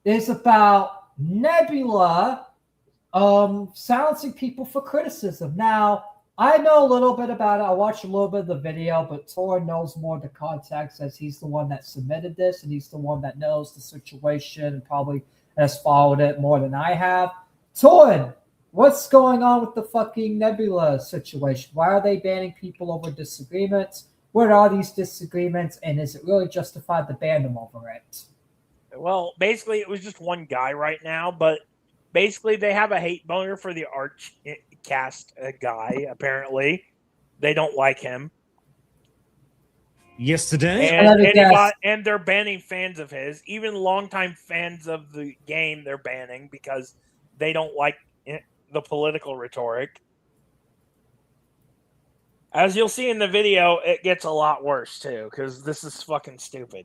is about Nebula silencing people for criticism. Now, I know a little bit about it. I watched a little bit of the video, but Tor knows more of the context as he's the one that submitted this and he's the one that knows the situation and probably has followed it more than I have. Tor, what's going on with the fucking Nebula situation? Why are they banning people over disagreements? What are these disagreements? And is it really justified to ban them over it? Well, basically, it was just one guy right now, but basically, they have a hate boner for the Archcast guy, apparently. They don't like him. Yesterday, and they're banning fans of his, even longtime fans of the game. They're banning because they don't like the political rhetoric. As you'll see in the video, it gets a lot worse too because this is fucking stupid.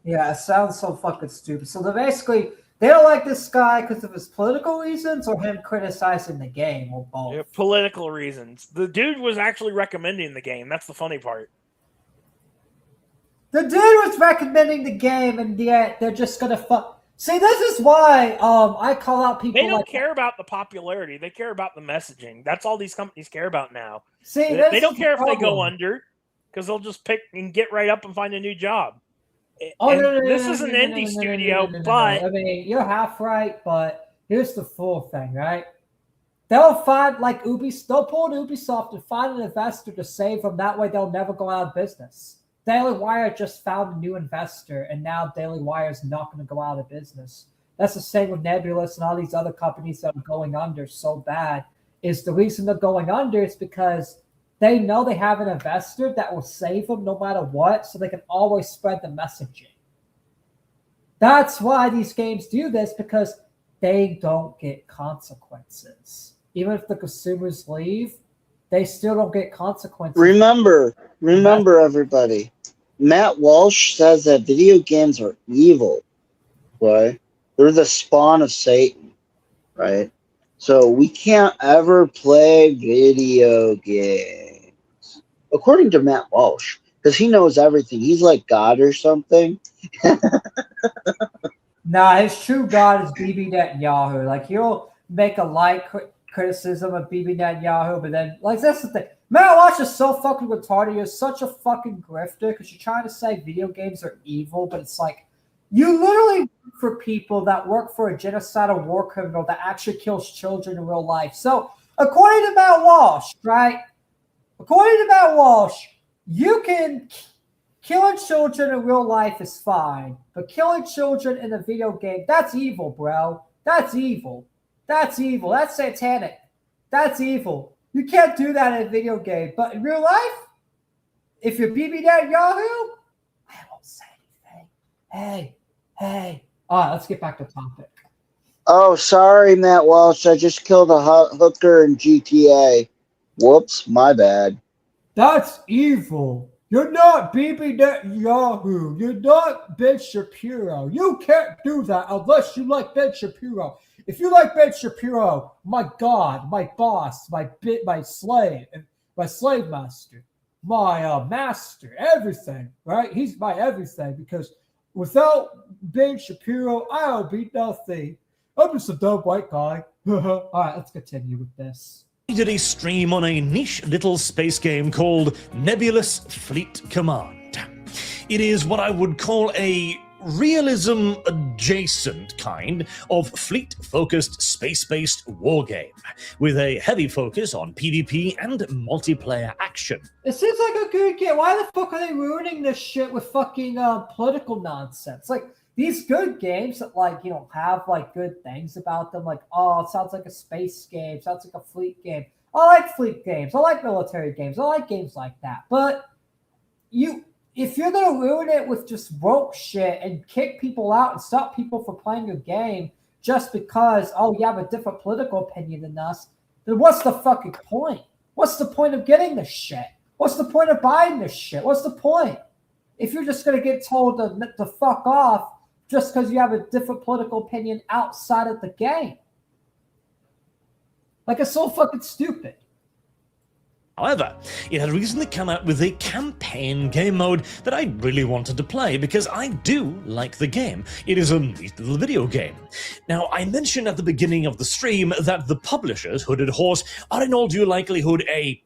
Yeah, it sounds so fucking stupid. So they don't like this guy because of his political reasons or him criticizing the game or both. Yeah, political reasons. The dude was actually recommending the game. That's the funny part. The dude was recommending the game, and yet they're just gonna fuck. See, this is why I call out people. They don't care about the popularity. They care about the messaging. That's all these companies care about now. See, they don't care if they go under because they'll just pick and get right up and find a new job. This is an indie studio, but I mean, you're half right. But here's the full thing, right? They'll find like Ubisoft. They'll pull an Ubisoft and find an investor to save them. That way, they'll never go out of business. Daily Wire just found a new investor, and now Daily Wire is not going to go out of business. That's the same with Nebulous and all these other companies that are going under so bad. Is the reason they're going under is because they know they have an investor that will save them no matter what, so they can always spread the messaging. That's why these games do this, because they don't get consequences. Even if the consumers leave, they still don't get consequences. Remember, everybody. Matt Walsh says that video games are evil. Right? They're the spawn of Satan. Right? So we can't ever play video games. According to Matt Walsh. Because he knows everything. He's like God or something. Nah, his true God is Bibi Netanyahu. Like, he'll make a light criticism of Bibi Netanyahu, but then, like, that's the thing. Matt Walsh is so fucking retarded. You're such a fucking grifter because you're trying to say video games are evil, but it's like, you literally work for people that work for a genocidal war criminal that actually kills children in real life. So, according to Matt Walsh, right? According to Matt Walsh, you can killing children in real life is fine, but killing children in a video game, that's evil, bro. That's evil. That's evil. That's satanic. That's evil. You can't do that in a video game. But in real life, if you're Bibi Netanyahu, I won't say anything. Hey. All right, let's get back to topic. Oh, sorry, Matt Walsh. I just killed a hooker in GTA. Whoops, my bad. That's evil. You're not Bibi Netanyahu. You're not Ben Shapiro. You can't do that unless you like Ben Shapiro. If you like Ben Shapiro, my God, my boss, my slave master, my master, everything, right? He's my everything, because without Ben Shapiro, I'll be nothing. I'm just a dumb white guy. All right, let's continue with this. He did a stream on a niche little space game called Nebulous Fleet Command. It is what I would call a realism-adjacent kind of fleet-focused, space-based war game, with a heavy focus on PvP and multiplayer action. It seems like a good game. Why the fuck are they ruining this shit with fucking political nonsense? Like, these good games that, like, you know, have, like, good things about them, like, oh, it sounds like a space game, sounds like a fleet game. I like fleet games. I like military games. I like games like that. But if you're going to ruin it with just woke shit and kick people out and stop people from playing your game just because, oh, you have a different political opinion than us, then what's the fucking point? What's the point of getting this shit? What's the point of buying this shit? What's the point? If you're just going to get told to fuck off just because you have a different political opinion outside of the game. Like, it's so fucking stupid. However, it had recently come out with a campaign game mode that I really wanted to play because I do like the game. It is a neat little video game. Now, I mentioned at the beginning of the stream that the publishers, Hooded Horse, are in all due likelihood a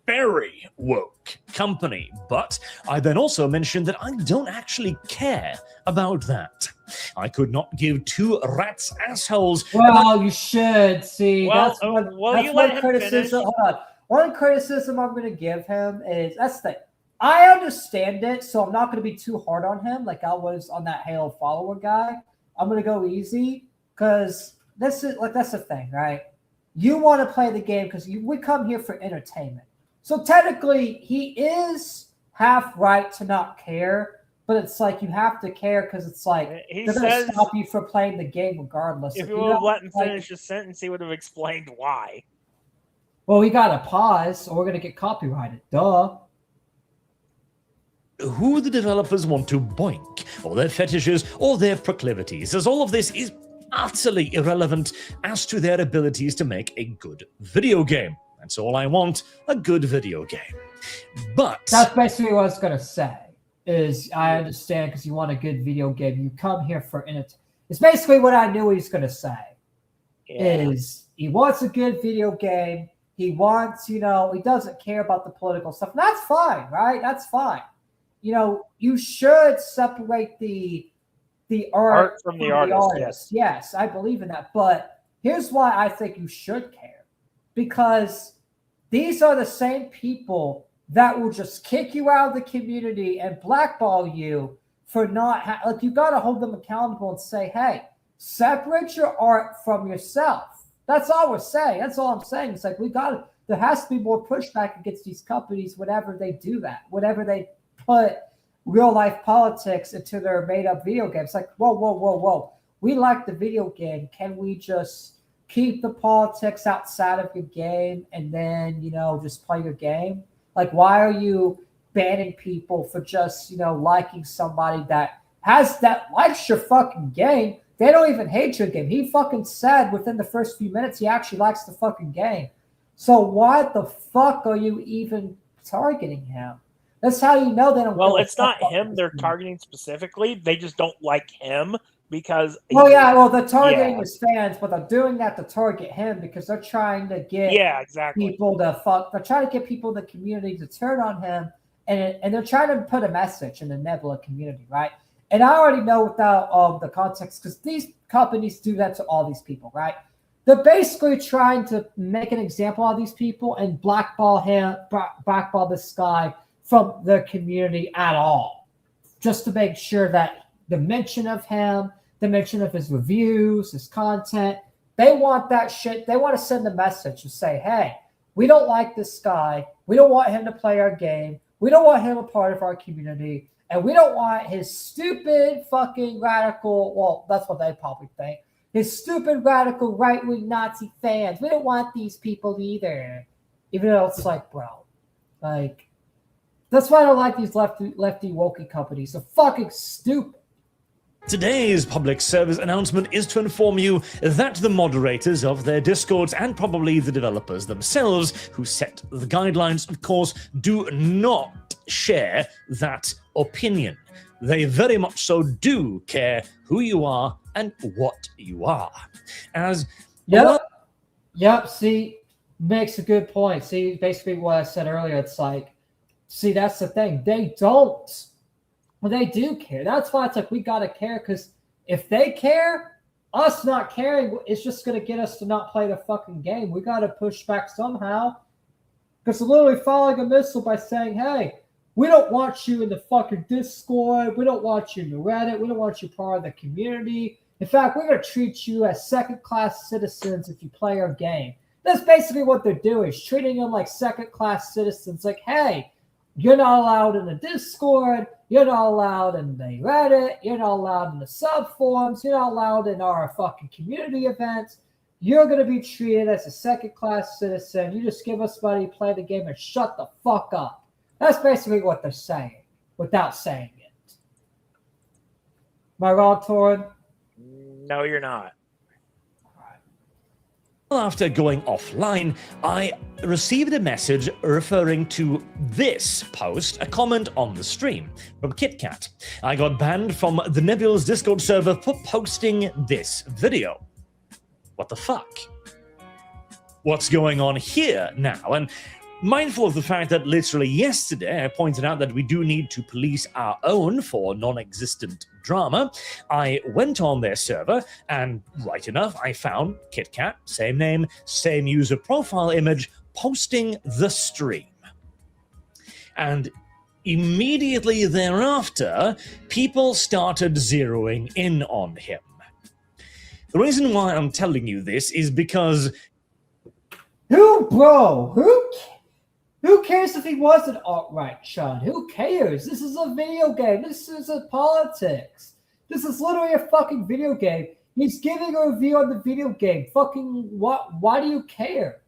very woke company, but I then also mentioned that I don't actually care about that. I could not give two rats assholes. Well, you should see. Well, That's you one let him criticism. finish. Hold on. One criticism I'm going to give him is that's the thing. I understand it, so I'm not going to be too hard on him like I was on that Halo follower guy. I'm going to go easy because that's the thing, right? You want to play the game because we come here for entertainment. So technically, he is half right to not care, but it's like you have to care because it's like He they're going says to stop you from playing the game regardless. if If you you would have don't let him like- finish his sentence, he would have explained why. Well, we got to pause or we're going to get copyrighted. Duh. Who the developers want to boink, or their fetishes, or their proclivities, as all of this is utterly irrelevant as to their abilities to make a good video game. That's all I want, a good video game. But That's basically what I was going to say. Is I understand because you want a good video game. You come here for entertainment. It's basically what I knew he was going to say. Is he wants a good video game. He wants, he doesn't care about the political stuff. And that's fine, right? That's fine. You should separate the art from the artist. Yes, I believe in that. But here's why I think you should care. Because these are the same people that will just kick you out of the community and blackball you for not you got to hold them accountable and say, hey, separate your art from yourself. That's all we're saying. That's all I'm saying. It's like there has to be more pushback against these companies whenever they do that, whenever they put real life politics into their made up video games. Like, whoa. We like the video game. Can we just keep the politics outside of your game and then, just play your game? Like, why are you banning people for just, liking somebody that likes your fucking game? They don't even hate your game. He fucking said within the first few minutes he actually likes the fucking game. So why the fuck are you even targeting him? That's how you know they don't. Well, it's not him they're targeting specifically. They just don't like him because. The targeting is fans, but they're doing that to target him because they're trying to get people to fuck. They're trying to get people in the community to turn on him, and they're trying to put a message in the Nebula community, right? And I already know without the context because these companies do that to all these people, right? They're basically trying to make an example of these people and blackball this guy from their community at all, just to make sure that the mention of him, the mention of his reviews, his content, they want that shit. They want to send a message to say, hey, we don't like this guy. We don't want him to play our game. We don't want him a part of our community. And we don't want his stupid fucking radical, well, that's what they probably think, his stupid radical right-wing Nazi fans. We don't want these people either. Even though it's like, bro, like, that's why I don't like these lefty wokey companies. They're fucking stupid. Today's public service announcement is to inform you that the moderators of their Discords and probably the developers themselves who set the guidelines, of course, do not share that opinion. They very much so do care who you are and what you are. Yep, see, makes a good point. See, basically what I said earlier, it's like, see, that's the thing. They don't. Well, they do care. That's why it's like we got to care because if they care, us not caring is just going to get us to not play the fucking game. We got to push back somehow because they're literally following a missile by saying, hey, we don't want you in the fucking Discord. We don't want you in the Reddit. We don't want you part of the community. In fact, we're going to treat you as second-class citizens if you play our game. That's basically what they're doing, is treating them like second-class citizens. Like, hey, you're not allowed in the Discord. You're not allowed in the Reddit. You're not allowed in the sub-forums. You're not allowed in our fucking community events. You're going to be treated as a second-class citizen. You just give us money, play the game, and shut the fuck up. That's basically what they're saying without saying it. Am I wrong, Torrin? No, you're not. After going offline, I received a message referring to this post, a comment on the stream from KitKat. I got banned from the Nebulous Discord server for posting this video. What the fuck? What's going on here now? And mindful of the fact that literally yesterday I pointed out that we do need to police our own for non-existent drama, I went on their server and, right enough, I found KitKat, same name, same user profile image, posting the stream. And immediately thereafter, people started zeroing in on him. The reason why I'm telling you this is because... Who cares if he was an alt-right, Sean? Who cares? This is a video game. This is a politics. This is literally a fucking video game. He's giving a review on the video game. Fucking what? Why do you care?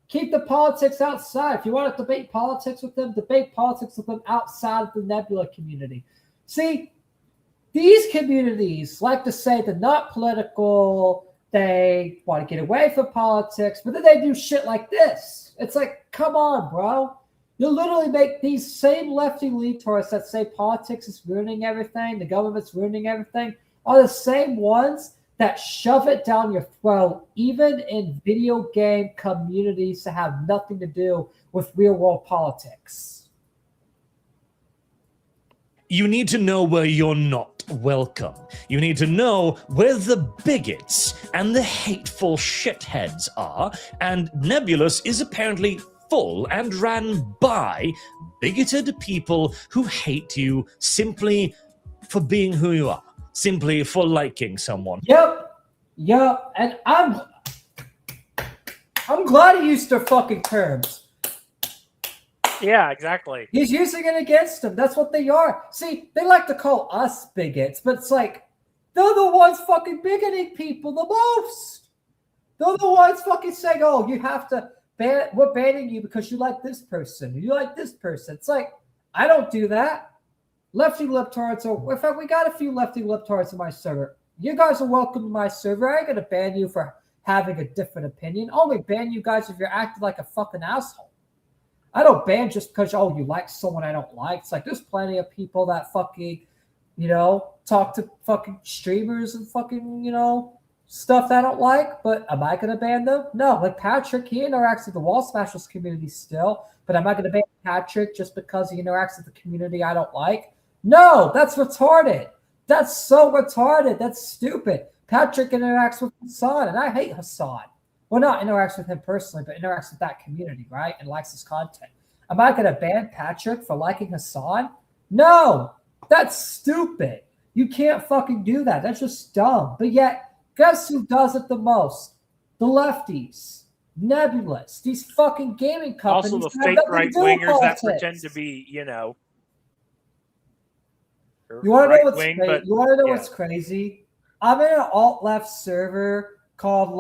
Keep the politics outside. If you want to debate politics with them, debate politics with them outside of the Nebula community. See, these communities like to say they're not political. They want to get away from politics, but then they do shit like this. It's like, come on, bro. You literally make these same lefty leaders that say politics is ruining everything, the government's ruining everything, are the same ones that shove it down your throat, even in video game communities that have nothing to do with real world politics. You need to know where you're not welcome. You need to know where the bigots and the hateful shitheads are, and Nebulous is apparently full and ran by bigoted people who hate you simply for being who you are, simply for liking someone. Yep, and I'm glad he used their fucking terms. Yeah, exactly. He's using it against them. That's what they are. See, they like to call us bigots, but it's like, they're the ones fucking bigoting people the most. They're the ones fucking saying, oh, you have to ban, we're banning you because you like this person. You like this person. It's like, I don't do that. Lefty libtards are, in fact, we got a few lefty libtards in my server. You guys are welcome to my server. I ain't going to ban you for having a different opinion. I'll only ban you guys if you're acting like a fucking asshole. I don't ban just because, oh, you like someone I don't like. It's like there's plenty of people that fucking, talk to fucking streamers and fucking, stuff that I don't like. But am I going to ban them? No. Like Patrick, he interacts with the Wall Smashers community still. But am I going to ban Patrick just because he interacts with the community I don't like? No, that's retarded. That's so retarded. That's stupid. Patrick interacts with Hassan, and I hate Hassan. Well, not interacts with him personally, but interacts with that community, right? And likes his content. Am I going to ban Patrick for liking Hassan? No, that's stupid. You can't fucking do that. That's just dumb. But yet, guess who does it the most? The lefties. Nebulous. These fucking gaming companies. Also the fake right-wingers that pretend to be, You want to know what's crazy? You want to know what's crazy? I'm in an alt-left server called,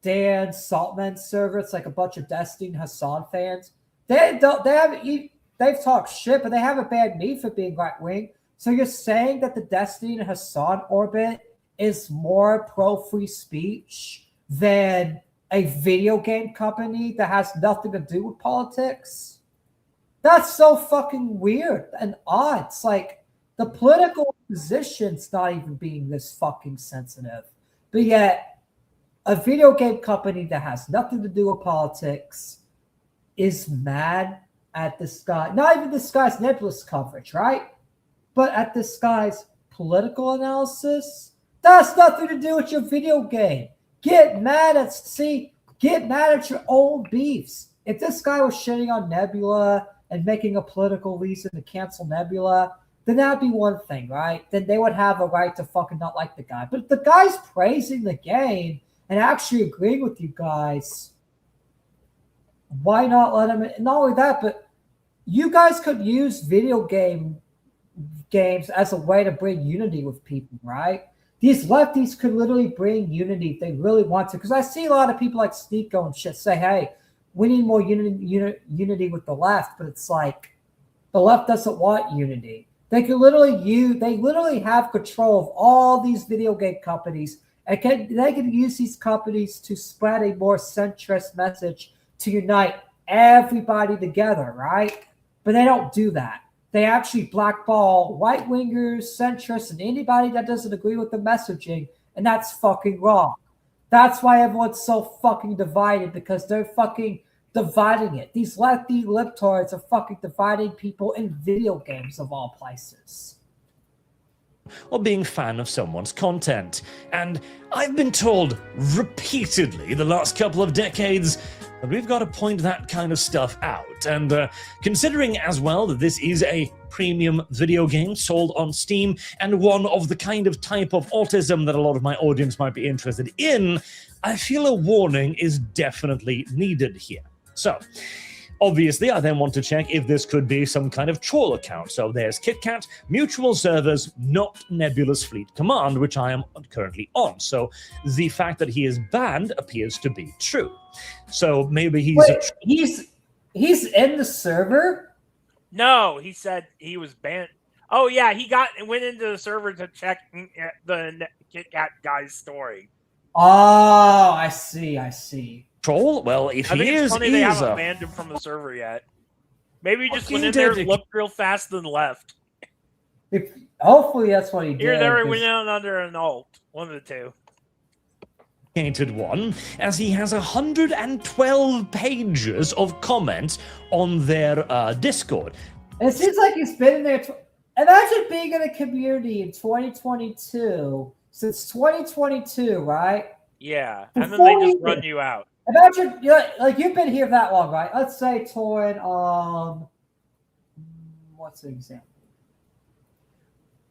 Dan Saltman's server. It's like a bunch of Destiny and Hassan fans. They've talked shit, but they haven't banned me for being right wing. So you're saying that the Destiny and Hassan orbit is more pro free speech than a video game company that has nothing to do with politics? That's so fucking weird and odd. It's like the political position's not even being this fucking sensitive, but yet a video game company that has nothing to do with politics is mad at this guy. Not even this guy's Nebulous coverage, right? But at this guy's political analysis. That's nothing to do with your video game. Get mad at your own beefs. If this guy was shitting on Nebula and making a political reason to cancel Nebula, then that'd be one thing, right? Then they would have a right to fucking not like the guy. But if the guy's praising the game and actually agreeing with you guys, why not let him? And not only that, but you guys could use video games as a way to bring unity with people, right? These lefties could literally bring unity if they really want to. Because I see a lot of people like Sneeko and shit say, hey, we need more unity with the left. But it's like the left doesn't want unity. They literally have control of all these video game companies And they can use these companies to spread a more centrist message to unite everybody together, right? But they don't do that. They actually blackball right-wingers, centrists, and anybody that doesn't agree with the messaging, and that's fucking wrong. That's why everyone's so fucking divided, because they're fucking dividing it. These lefty libtards are fucking dividing people in video games of all places. Or being fan of someone's content. And I've been told repeatedly the last couple of decades that we've got to point that kind of stuff out. And considering as well that this is a premium video game sold on Steam and one of the kind of type of autism that a lot of my audience might be interested in, I feel a warning is definitely needed here. So, obviously, I then want to check if this could be some kind of troll account. So there's KitKat, mutual servers, not Nebulous Fleet Command, which I am currently on. So the fact that he is banned appears to be true. So maybe he's he's in the server? No, he said he was banned. Oh yeah, he went into the server to check the KitKat guy's story. Oh, I see. troll. Well, if I think he it's is, funny they haven't banned him from the server yet. Maybe he just went in there, looked real fast, then left. Hopefully that's what he did. Here, there, he went out under an alt. One of the two. One, as he has 112 pages of comments on their Discord. And it seems like he's been in there. Imagine being in a community in 2022, since 2022, right? Yeah, and then they just run you out. Imagine, like you've been here that long, right? Let's say, Torin, what's an example?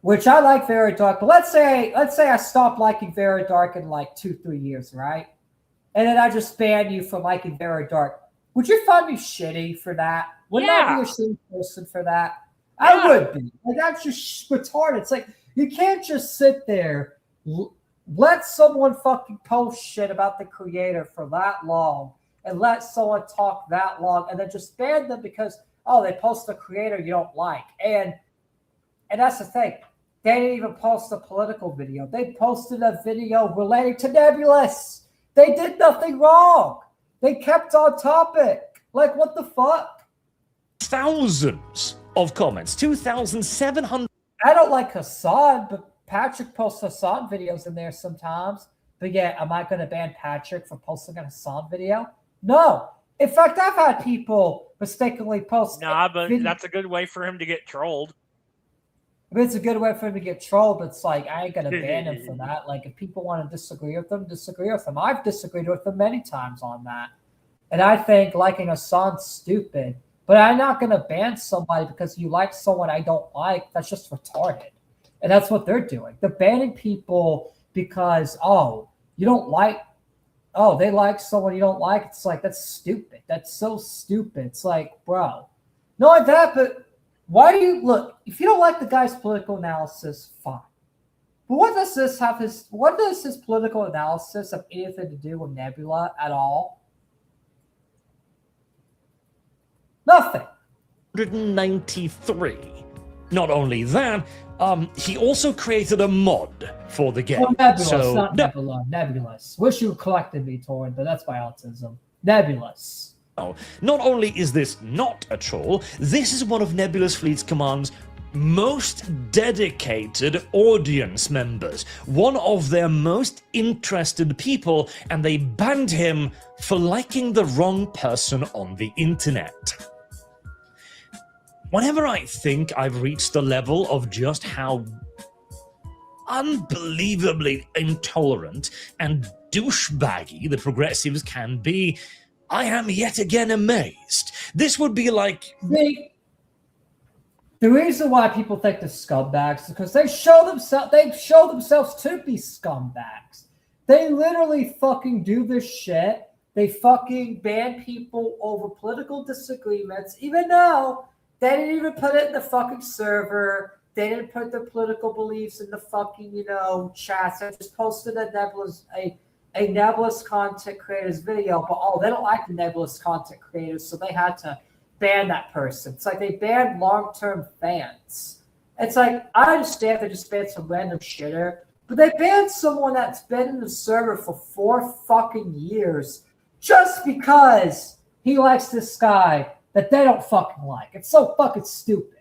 Which I like Very Dark, but let's say I stopped liking Very Dark in like 2-3 years, right? And then I just ban you from liking Very Dark. Would you find me shitty for that? Would I be a shitty person for that? Yeah. I would be. Like, that's just retarded. It's like, you can't just sit there, let someone fucking post shit about the creator for that long, and let someone talk that long, and then just ban them because, oh, they post a creator you don't like. And that's the thing. They didn't even post a political video. They posted a video relating to Nebulous. They did nothing wrong. They kept on topic. Like, what the fuck? Thousands of comments. 2,700. I don't like Hassan, but Patrick posts Hassan videos in there sometimes. But yeah, am I going to ban Patrick for posting a Hassan video? No. In fact, I've had people mistakenly post. Nah, but that's a good way for him to get trolled. I mean, it's a good way for him to get trolled, but it's like, I ain't going to ban him for that. Like, if people want to disagree with them, disagree with them. I've disagreed with them many times on that. And I think liking Hassan's stupid. But I'm not going to ban somebody because you like someone I don't like. That's just retarded. And that's what they're doing. They're banning people because, you don't like, they like someone you don't like. It's like, that's stupid. That's so stupid. It's like, bro. Not like that, but why do you look? If you don't like the guy's political analysis, fine. But what does his political analysis have anything to do with Nebula at all? Nothing. 193. Not only that, he also created a mod for the game. Oh, Nebulous, not Nebula. Nebulous. Wish you collected me, Torin, but that's by autism. Nebulous. Oh, not only is this not a troll, this is one of Nebulous Fleet Command's most dedicated audience members, one of their most interested people, and they banned him for liking the wrong person on the internet. Whenever I think I've reached the level of just how unbelievably intolerant and douchebaggy the progressives can be, I am yet again amazed. This would be like... The reason why people think they're scumbags is because they show themselves to be scumbags. They literally fucking do this shit. They fucking ban people over political disagreements, even though they didn't even put it in the fucking server. They didn't put their political beliefs in the fucking, chats. They just posted a Nebulous content creator's video, but they don't like the Nebulous content creators, so they had to ban that person. It's like they banned long-term fans. It's like, I understand they just banned some random shitter, but But they banned someone that's been in the server for 4 fucking years just because he likes this guy that they don't fucking like. It's so fucking stupid.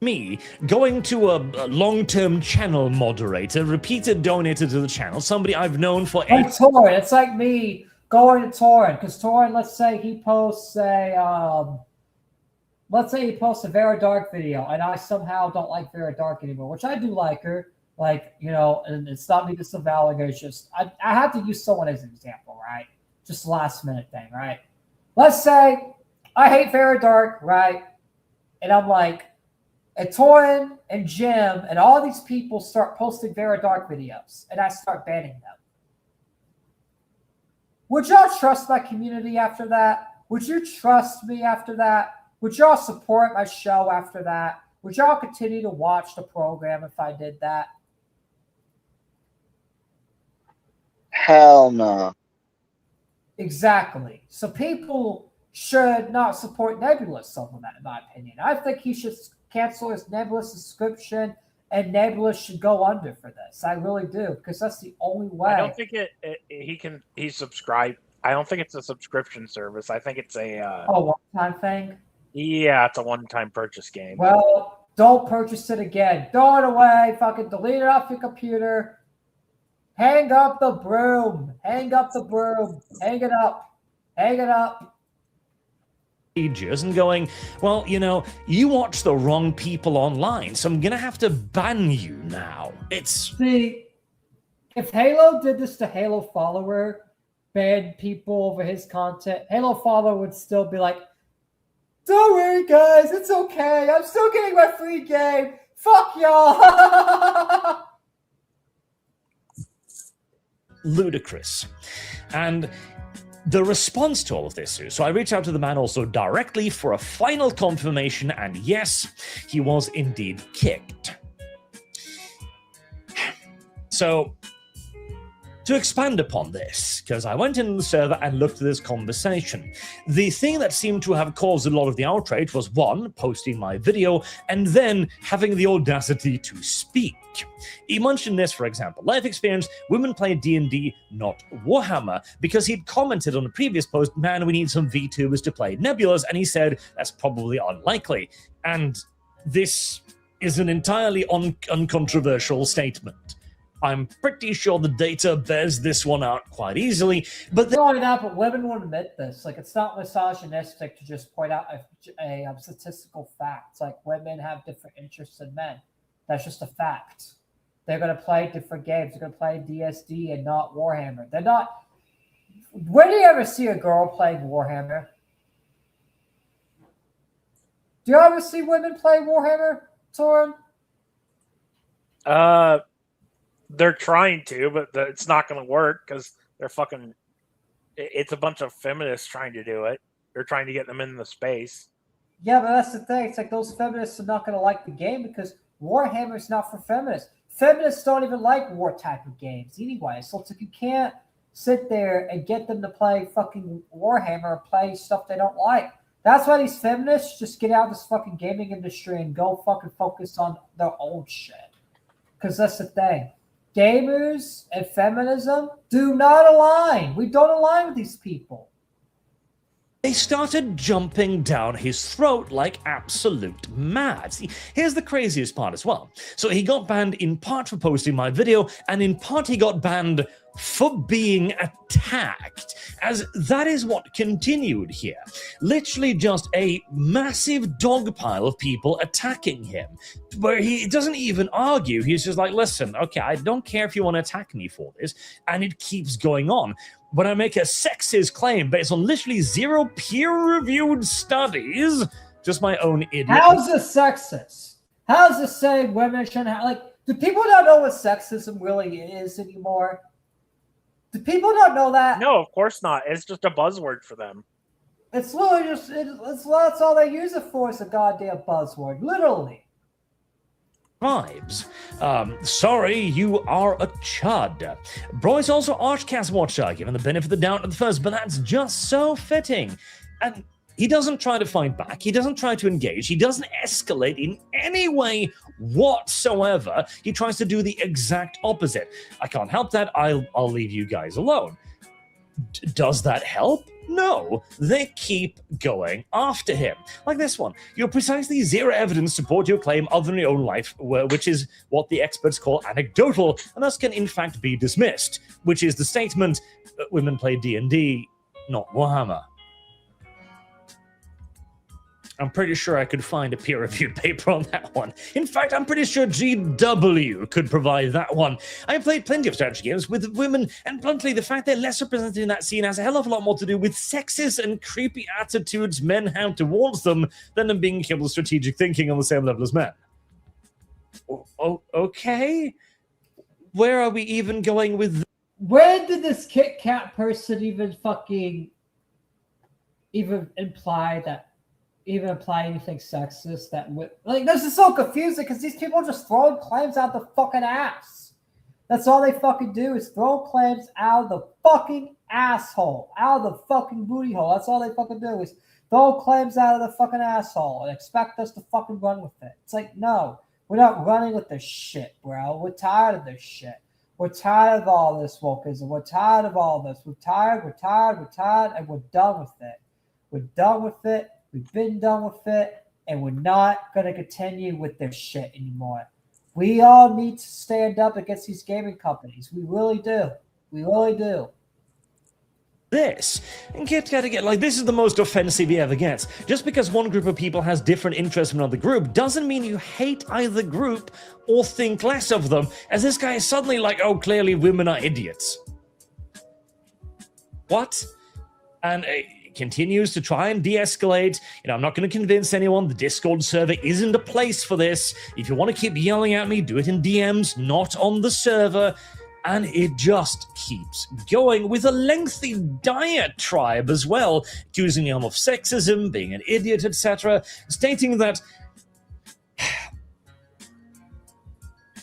Me going to a long-term channel moderator, repeated donator to the channel, somebody I've known for Like Torin, it's like me going to Torin, because Torin, let's say he posts a Vera Dark video, and I somehow don't like Vera Dark anymore, which I do like her, like, you know, and it's not me disavowing her, it's just, I have to use someone as an example, right? Just last minute thing, right? Let's say I hate Vera Dark, right? And I'm like, and Torin and Jim and all these people start posting Vera Dark videos, and I start banning them. Would y'all trust my community after that? Would you trust me after that? Would y'all support my show after that? Would y'all continue to watch the program if I did that? Hell no. Exactly. So people should not support Nebulous over that, in my opinion. I think he should cancel his Nebulous subscription, and Nebulous should go under for this. I really do, because that's the only way. I don't think he's subscribed. I don't think it's a subscription service. I think it's a one-time thing? Yeah, it's a one-time purchase game. Well, don't purchase it again. Throw it away. Fucking delete it off your computer. Hang up the broom. Hang up the broom. Hang it up. Hang it up. Ages and going, well, you know, you watch the wrong people online, so I'm gonna have to ban you now. See, if Halo did this to Halo Follower, banned people over his content, Halo Follower would still be like, don't worry, guys, it's okay. I'm still getting my free game. Fuck y'all. Ludicrous. And the response to all of this is, so I reached out to the man also directly for a final confirmation, and yes, he was indeed kicked. So, to expand upon this, because I went into the server and looked at this conversation, the thing that seemed to have caused a lot of the outrage was, one, posting my video, and then having the audacity to speak. He mentioned this, for example, life experience, women play D&D, not Warhammer, because he'd commented on a previous post, man, we need some VTubers to play Nebulous, and he said, that's probably unlikely. And this is an entirely uncontroversial statement. I'm pretty sure the data bears this one out quite easily, but... Not only that, but women won't admit this. Like, it's not misogynistic to just point out a statistical fact. It's like women have different interests than men. That's just a fact. They're going to play different games. They're going to play DSD and not Warhammer. They're not... When do you ever see a girl playing Warhammer? Do you ever see women play Warhammer, Torin? They're trying to, but it's not going to work because they're fucking... It's a bunch of feminists trying to do it. They're trying to get them in the space. Yeah, but that's the thing. It's like those feminists are not going to like the game because Warhammer is not for feminists. Feminists don't even like war type of games anyway. So it's like you can't sit there and get them to play fucking Warhammer or play stuff they don't like. That's why these feminists just get out of this fucking gaming industry and go fucking focus on their own shit. Because that's the thing. Gamers and feminism do not align. We don't align with these people. They started jumping down his throat like absolute mad. See, here's the craziest part as well. So he got banned in part for posting my video, and in part he got banned for being attacked, as that is what continued here. Literally just a massive dog pile of people attacking him, where he doesn't even argue. He's just like, listen, okay, I don't care if you want to attack me for this, and it keeps going on. When I make a sexist claim based on literally 0 peer-reviewed studies, just my own idiot. How's this sexist? How's this saying women shouldn't have, like, do people not know what sexism really is anymore? Do people not know that? No, of course not. It's just a buzzword for them. It's literally just, that's all they use it for is a goddamn buzzword. Literally. Vibes. Sorry, you are a chud. Bro is also Archcast watcher, given the benefit of the doubt at the first, but that's just so fitting. And He doesn't try to fight back. He doesn't try to engage. He doesn't escalate in any way whatsoever. He tries to do the exact opposite. I can't help that. I'll leave you guys alone. Does that help? No, they keep going after him. Like this one. You have precisely zero evidence to support your claim other than your own life, which is what the experts call anecdotal, and thus can in fact be dismissed, which is the statement, women play D&D, not Warhammer. I'm pretty sure I could find a peer-reviewed paper on that one. In fact, I'm pretty sure GW could provide that one. I've played plenty of strategy games with women, and bluntly, the fact they're less represented in that scene has a hell of a lot more to do with sexist and creepy attitudes men have towards them than them being capable of strategic thinking on the same level as men. Okay? Where are we even going with this? When did this Kit Kat person even imply anything sexist? This is so confusing because these people are just throwing claims out the fucking ass. That's all they fucking do is throw claims out of the fucking asshole, out of the fucking booty hole. That's all they fucking do is throw claims out of the fucking asshole and expect us to fucking run with it. It's like, no, we're not running with this shit, bro. We're tired of this shit. We're tired of all this wokeism. We're tired of all this. We're tired, and we're done with it. We're done with it. We've been done with it, and we're not going to continue with this shit anymore. We all need to stand up against these gaming companies. We really do. We really do. This and get like this is the most offensive he ever gets. Just because one group of people has different interests from another group doesn't mean you hate either group or think less of them, as this guy is suddenly like, oh, clearly women are idiots. What? And continues to try and de-escalate. I'm not going to convince anyone. The Discord server isn't a place for this. If you want to keep yelling at me, do it in DMs, not on the server. And it just keeps going with a lengthy diatribe as well, accusing him of sexism, being an idiot, etc., stating that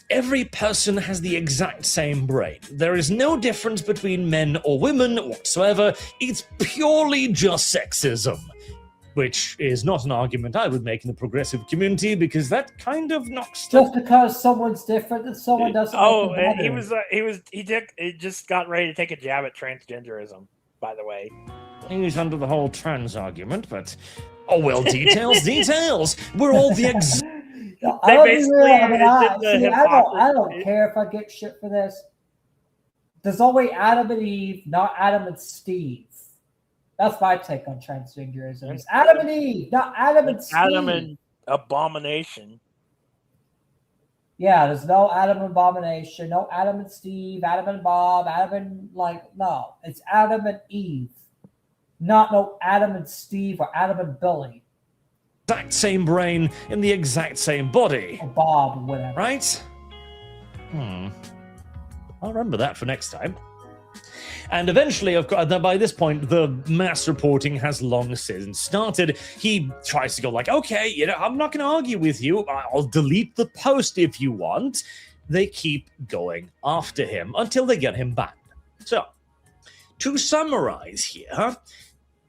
every person has the exact same brain. There is no difference between men or women whatsoever. It's purely just sexism, which is not an argument I would make in the progressive community because that kind of knocks. Just because someone's different and someone doesn't. Oh, and he just got ready to take a jab at transgenderism. By the way, he's under the whole trans argument, but oh well, details. We're all the exact. I don't care if I get shit for this. There's only Adam and Eve, not Adam and Steve. That's my take on transgenderism. It's Adam and Eve, not Adam and Steve. Adam and Abomination. Yeah, there's no Adam and Abomination, no Adam and Steve, Adam and Bob, no. It's Adam and Eve. Not no Adam and Steve or Adam and Billy. Exact same brain in the exact same body. Or Bob, or whatever. Right? I'll remember that for next time. And eventually, of course, by this point, the mass reporting has long since started. He tries to go like, okay, I'm not going to argue with you. I'll delete the post if you want. They keep going after him until they get him banned. So, to summarize here,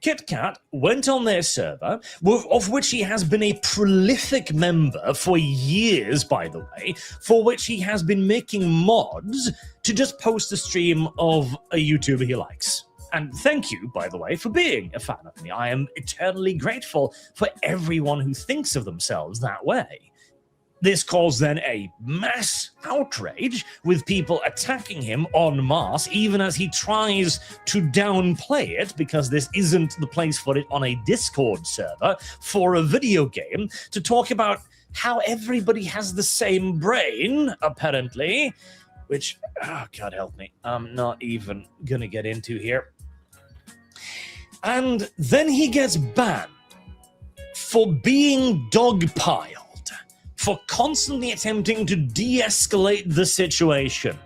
Kit Kat went on their server, of which he has been a prolific member for years, by the way, for which he has been making mods to just post a stream of a YouTuber he likes. And thank you, by the way, for being a fan of me. I am eternally grateful for everyone who thinks of themselves that way. This caused then a mass outrage with people attacking him en masse, even as he tries to downplay it because this isn't the place for it on a Discord server for a video game, to talk about how everybody has the same brain, apparently, which, oh, God help me, I'm not even going to get into here. And then he gets banned for being dogpiled, for constantly attempting to de-escalate the situation.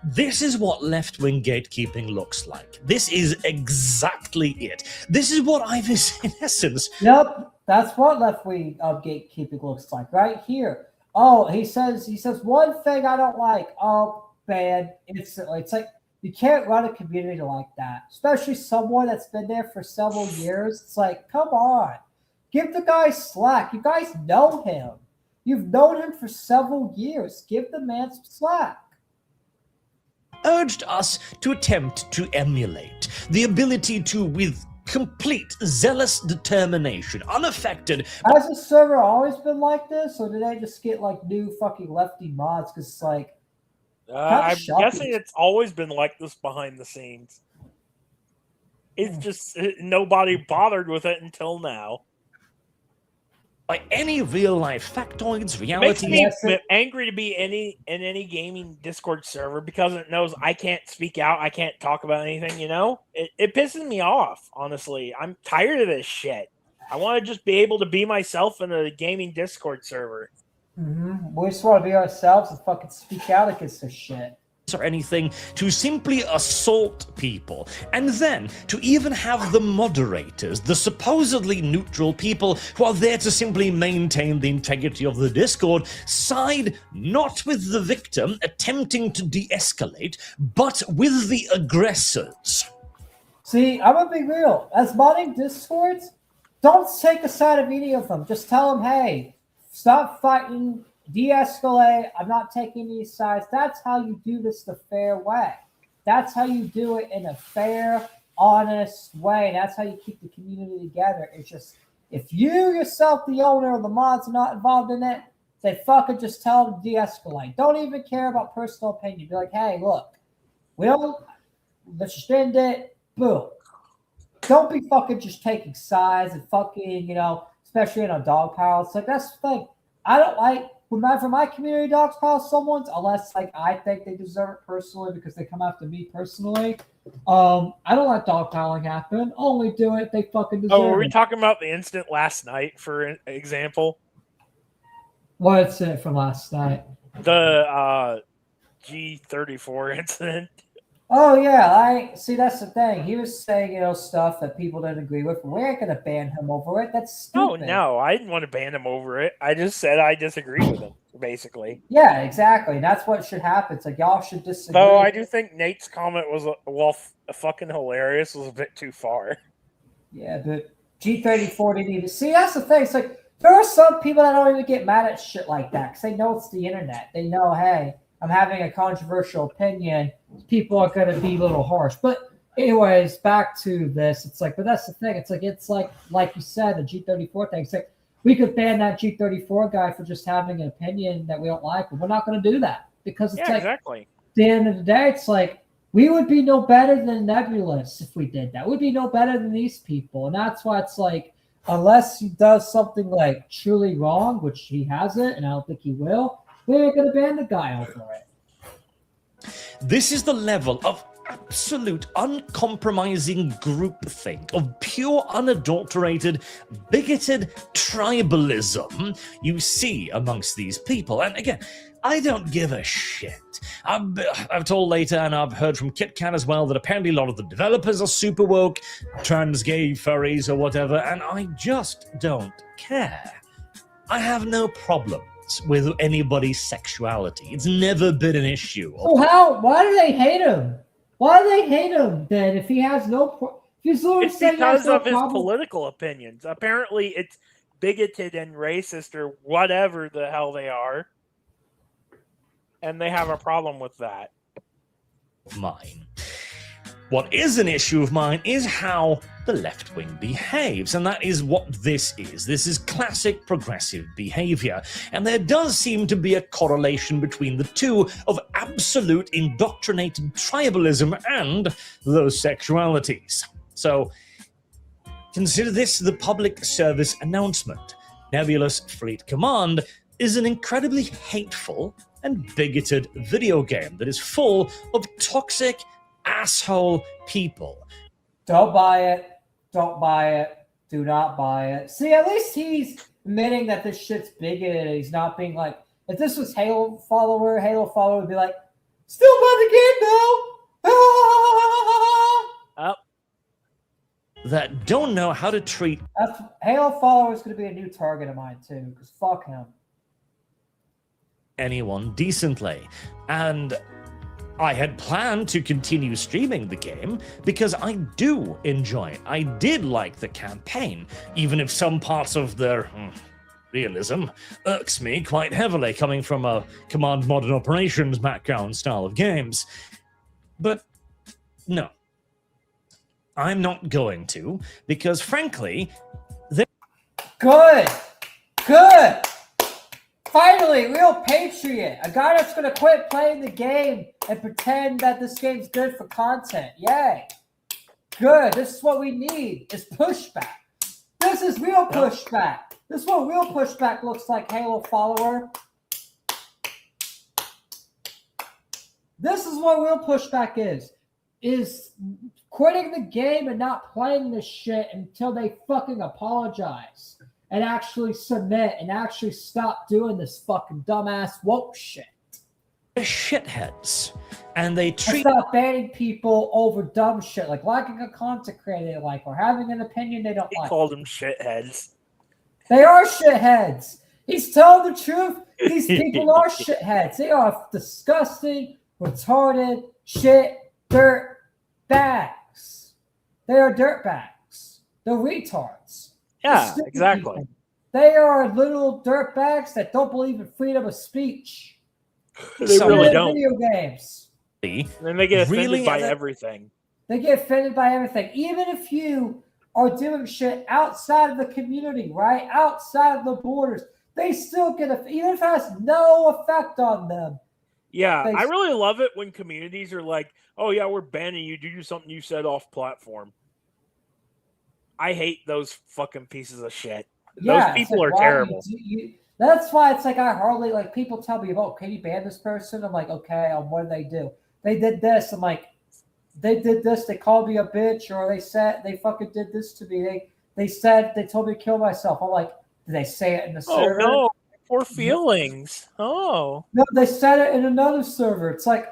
This is what left-wing gatekeeping looks like. This is exactly it. This is what I've in essence. Yep, that's what left-wing gatekeeping looks like, right here. Oh, he says one thing I don't like. Oh, bad instantly. It's like, You can't run a community like that, especially someone that's been there for several years. It's like, come on, give the guy slack. You guys know him. You've known him for several years. Give the man some slack. Urged us to attempt to emulate the ability to, with complete zealous determination, unaffected. Has the server always been like this, or did they just get like new fucking lefty mods? Because it's like, I'm shocking. guessing it's always been like this behind the scenes. It's just nobody bothered with it until now. By any real-life factoids, It reality. makes me angry to be in any gaming Discord server because it knows I can't speak out, I can't talk about anything. You know, it pisses me off. Honestly, I'm tired of this shit. I want to just be able to be myself in a gaming Discord server. We just want to be ourselves and fucking speak out against this shit. Or anything to simply assault people, and then to even have the moderators, the supposedly neutral people who are there to simply maintain the integrity of the Discord, side not with the victim attempting to de-escalate, but with the aggressors. See, I'm gonna be real. As modding Discords, don't take a side of any of them. Just tell them, hey, stop fighting. De-escalate. I'm not taking these sides. That's how you do this the fair way. That's how you do it in a fair, honest way. That's how you keep the community together. It's just, if you yourself, the owner of the mods, are not involved in it, they fucking just tell them to de-escalate. Don't even care about personal opinion. Be like, hey, look, let's just end it. Boom. Don't be fucking just taking sides and fucking, especially in a dog pile. It's like, that's the thing. I don't like, for my community dogs pile someone's, unless like I think they deserve it personally because they come after me personally. I don't let dog piling happen. Only do it if they fucking deserve it. Oh, were we talking about the incident last night, for example? What's it from last night? The G34 incident. Oh yeah, see that's the thing. He was saying, stuff that people didn't agree with. We ain't gonna ban him over it. That's stupid. Oh no, I didn't want to ban him over it. I just said I disagree with him, basically. Yeah, exactly. That's what should happen. It's like y'all should disagree. Though I do think Nate's comment was fucking hilarious. Was a bit too far. Yeah, but G34 didn't even see. That's the thing. It's like there are some people that don't even get mad at shit like that because they know it's the internet. They know, hey, I'm having a controversial opinion. People are going to be a little harsh. But anyways, back to this. It's like, but that's the thing. It's like you said, the G34 thing. It's like we could ban that G34 guy for just having an opinion that we don't like, but we're not going to do that because it's exactly. At the end of the day, it's like we would be no better than Nebulous if we did that. We'd be no better than these people. And that's why it's like, unless he does something like truly wrong, which he hasn't, and I don't think he will, we ain't going to ban the guy over it. This is the level of absolute uncompromising groupthink, of pure unadulterated bigoted tribalism you see amongst these people. And again, I don't give a shit. I've told later, and I've heard from KitKat as well, that apparently a lot of the developers are super woke, trans, gay, furries, or whatever, and I just don't care. I have no problem with anybody's sexuality. It's never been an issue. So why do they hate him? Why do they hate him then if he has no it's because of his political opinions. Apparently it's bigoted and racist or whatever the hell they are. And they have a problem with that. Mine. What is an issue of mine is how the left wing behaves, and that is what this is. This is classic progressive behavior, and there does seem to be a correlation between the two of absolute indoctrinated tribalism and those sexualities. So, consider this the public service announcement. Nebulous Fleet Command is an incredibly hateful and bigoted video game that is full of toxic asshole people. Don't buy it. Don't buy it. Do not buy it. See, at least he's admitting that this shit's bigoted. He's not being like, if this was Halo follower would be like, still buy the game though. That don't know how to treat. Halo follower is going to be a new target of mine too, because fuck him. Anyone decently. And I had planned to continue streaming the game because I do enjoy it. I did like the campaign, even if some parts of their realism irks me quite heavily, coming from a Command Modern Operations background style of games. But no, I'm not going to, because frankly, Good. Finally, real patriot. A guy that's going to quit playing the game and pretend that this game's good for content. Yay. Good. This is what we need, is pushback. This is real pushback. This is what real pushback looks like, Halo follower. This is what real pushback is quitting the game and not playing this shit until they fucking apologize and actually submit and actually stop doing this fucking dumbass woke shit. they're shitheads, and they And treat stop banning people over dumb shit, like liking a content creator they like or having an opinion they don't He like. called them shitheads. They are shitheads. He's telling the truth. These people are shitheads. They are disgusting, retarded, shit, dirt bags. They are dirt bags. They're retards. They're Yeah, stupid exactly. people. They are little dirt bags that don't believe in freedom of speech. They Some really Play don't. video games. And then they get offended Really? by everything. They get offended by everything. Even if you are doing shit outside of the community, right? Outside of the borders, they still get offended, even if it has no effect on them. Yeah, They- I really love it when communities are like, "Oh yeah, we're banning you to do something you said off platform." I hate those fucking pieces of shit. Yeah, Those it's people like, are why do terrible. that's why it's like I hardly like people tell me, "Oh, can you ban this person?" I'm like, "Okay, what did they do? They did this." I'm like, "They did this. They called me a bitch, or they said they fucking did this to me. They said they told me to kill myself." I'm like, "Did they say it in the Oh server?" no, poor feelings. Oh, No, they said it in another server. It's like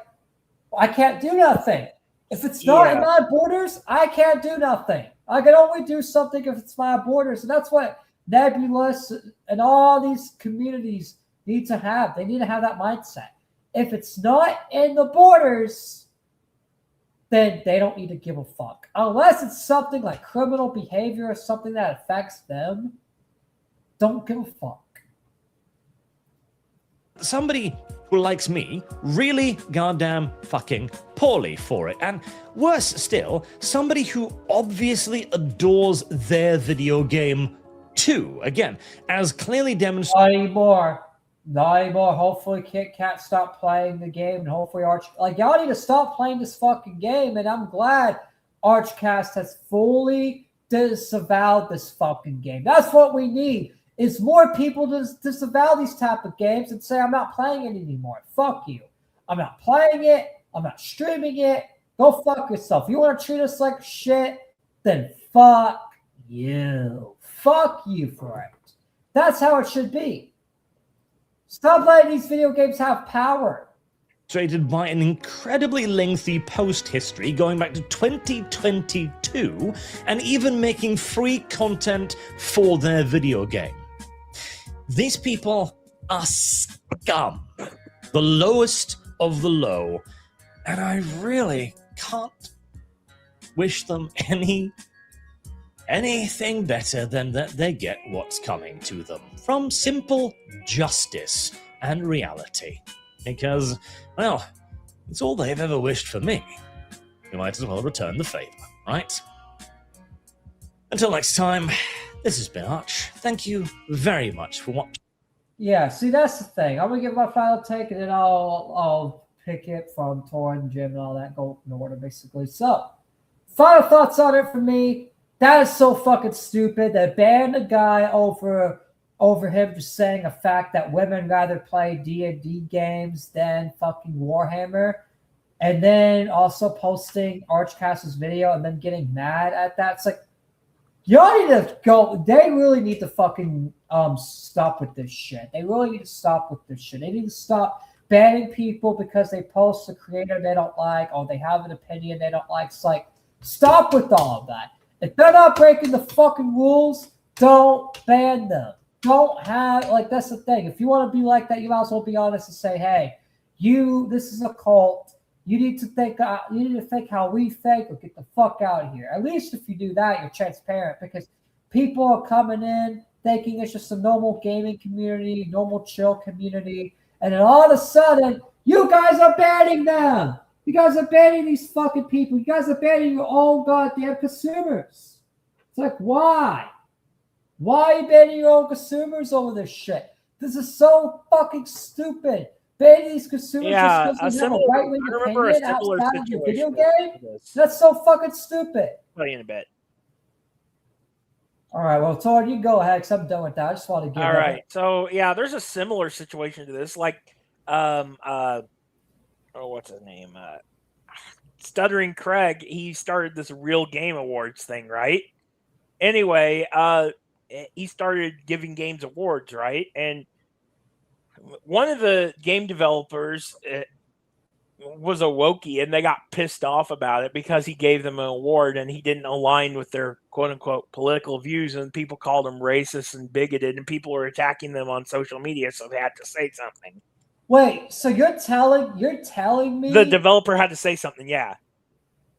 I can't do nothing. If it's not in Yeah. my borders, I can't do nothing. I can only do something if it's my borders. And that's what Nebulous and all these communities need to have. They need to have that mindset. If it's not in the borders, then they don't need to give a fuck. Unless it's something like criminal behavior or something that affects them, don't give a fuck. somebody who likes me really goddamn fucking poorly for it. And worse still, somebody who obviously adores their video game too. Again, as clearly demonstrated. Not anymore. Not anymore. Hopefully Kit Kat stop playing the game, and hopefully y'all need to stop playing this fucking game. And I'm glad Archcast has fully disavowed this fucking game. That's what we need. Is more people to disavow these type of games and say, I'm not playing it anymore. Fuck you. I'm not playing it. I'm not streaming it. Go fuck yourself. You want to treat us like shit? Then fuck you. Fuck you for it. That's how it should be. Stop letting these video games have power. By an incredibly lengthy post history going back to 2022 and even making free content for their video game. These people are scum, the lowest of the low, and I really can't wish them anything better than that they get what's coming to them from simple justice and reality. Because, well, it's all they've ever wished for me. You might as well return the favor, right? Until next time, this has been Arch. Thank you very much for watching. Yeah, see, that's the thing. I'm going to give my final take, and then I'll pick it from Torn, Jim, and all that, go in order, basically. So, final thoughts on it for me. That is so fucking stupid. They banned a guy over him just saying a fact that women rather play D&D games than fucking Warhammer, and then also posting Archcast's video and then getting mad at that. It's like, y'all need to go. They really need to fucking stop with this shit. They really need to stop with this shit. They need to stop banning people because they post a creator they don't like or they have an opinion they don't like. It's like, stop with all of that. If they're not breaking the fucking rules, don't ban them. Don't have, like, that's the thing. If you want to be like that, you might as well be honest and say, hey, this is a cult. You need to think. You need to think how we think, or get the fuck out of here. At least if you do that, you're transparent because people are coming in thinking it's just a normal gaming community, normal chill community, and then all of a sudden, you guys are banning them. You guys are banning these fucking people. You guys are banning your own goddamn consumers. It's like, why? Why are you banning your own consumers over this shit? This is so fucking stupid. Banning these consumers just because you have a right-wing opinion outside of your video game? That's so fucking stupid. I'll tell you in a bit. All right, well, Todd, you go ahead because I'm done with that. I just want to get all right. So, yeah, there's a similar situation to this. Like, what's his name? Stuttering Craig, he started this Real Game Awards thing, right? Anyway, he started giving games awards, right? And one of the game developers was a Wokey, and they got pissed off about it because he gave them an award and he didn't align with their quote-unquote political views, and people called him racist and bigoted, and people were attacking them on social media, so they had to say something. Wait, so you're telling me the developer had to say something? Yeah.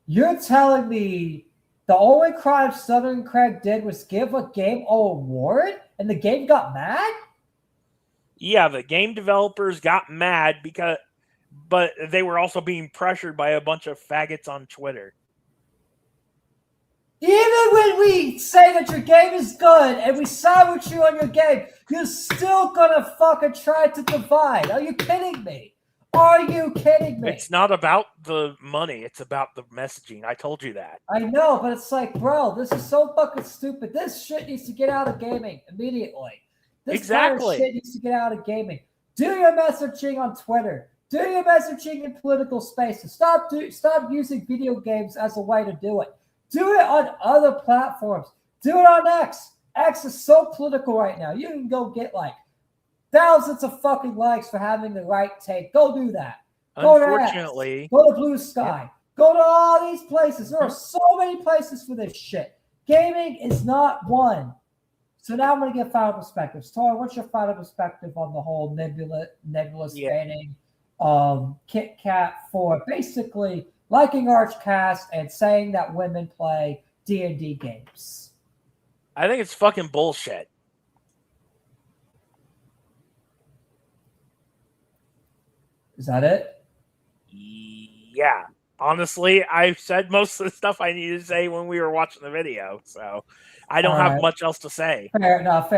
You're telling me the only crime Southern Craig did was give a game an award, and the game got mad? Yeah, the game developers got mad but they were also being pressured by a bunch of faggots on Twitter. Even when we say that your game is good and we side with you on your game, you're still gonna fucking try to divide. Are you kidding me? Are you kidding me? It's not about the money. It's about the messaging. I told you that. I know, but it's like, bro, this is so fucking stupid. This shit needs to get out of gaming immediately. This kind of shit needs to get out of gaming. Do your messaging on Twitter. Do your messaging in political spaces. Stop using video games as a way to do it. Do it on other platforms. Do it on X. X is so political right now. You can go get like thousands of fucking likes for having the right take. Go do that. Go Unfortunately. to X. Go to Blue Sky. Yeah. Go to all these places. There are so many places for this shit. Gaming is not one. So now I'm going to get final perspectives. Tori, what's your final perspective on the whole Nebulous banning Kit Kat for basically liking Archcast and saying that women play D&D games? I think it's fucking bullshit. Is that it? Yeah. Honestly, I've said most of the stuff I needed to say when we were watching the video, so I don't have much else to say. Fair enough.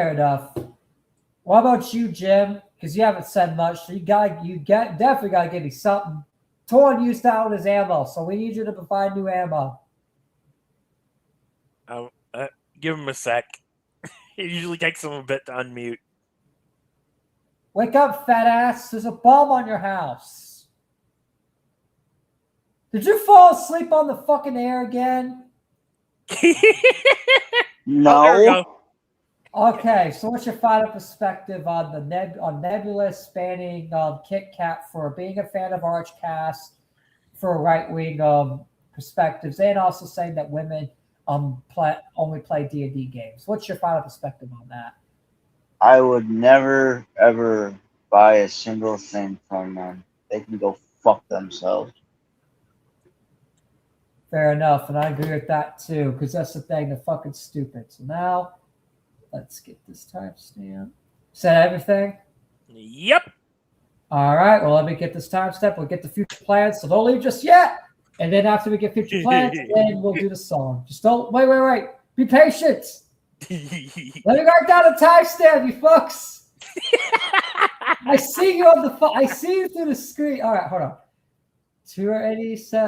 What about you, Jim? Because you haven't said much. So definitely got to give me something. Torn used out his ammo, so we need you to provide new ammo. Give him a sec. It usually takes him a bit to unmute. Wake up, fat ass. There's a bomb on your house. Did you fall asleep on the fucking air again? No. Oh, there we go. Okay, so what's your final perspective on on Nebulous banning Kit Kat for being a fan of Archcast for right-wing perspectives, and also saying that women only play D&D games? What's your final perspective on that? I would never, ever buy a single thing from them. They can go fuck themselves. Fair enough, and I agree with that too, because that's the thing, they're fucking stupid. So now, let's get this timestamp. Said everything? Yep. All right, well, let me get this timestamp. We'll get the future plans, so don't leave just yet. And then after we get future plans, then we'll do the song. Just don't, wait. Be patient. Let me write down a timestamp, you fucks. I see you through the screen. All right, hold on. 287.